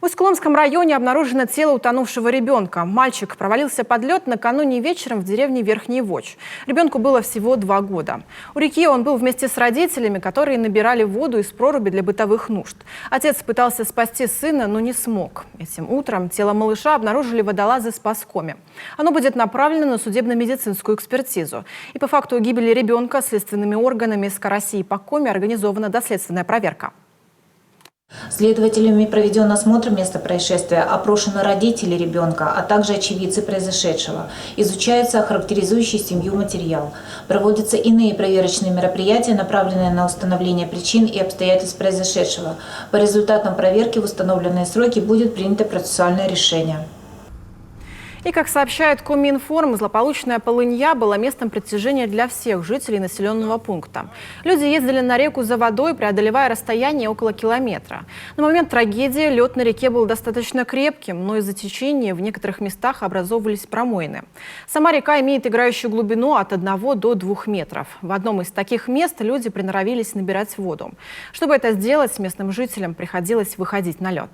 В Усть-Коломском районе обнаружено тело утонувшего ребенка. Мальчик провалился под лед накануне вечером в деревне Верхний Воч. Ребенку было всего 2 года. У реки он был вместе с родителями, которые набирали воду из проруби для бытовых нужд. Отец пытался спасти сына, но не смог. Этим утром тело малыша обнаружили водолазы с Паскоми. Оно будет направлено на судебно-медицинскую экспертизу. И по факту гибели ребенка следственными органами СК России и Пакоми организована доследственная проверка. Следователями проведен осмотр места происшествия, опрошены родители ребенка, а также очевидцы произошедшего. Изучается характеризующий семью материал. Проводятся иные проверочные мероприятия, направленные на установление причин и обстоятельств произошедшего. По результатам проверки в установленные сроки будет принято процессуальное решение. И, как сообщает Коминформ, злополучная полынья была местом притяжения для всех жителей населенного пункта. Люди ездили на реку за водой, преодолевая расстояние около километра. На момент трагедии лед на реке был достаточно крепким, но из-за течения в некоторых местах образовывались промоины. Сама река имеет играющую глубину от 1 до 2 метров. В одном из таких мест люди приноровились набирать воду. Чтобы это сделать, местным жителям приходилось выходить на лед.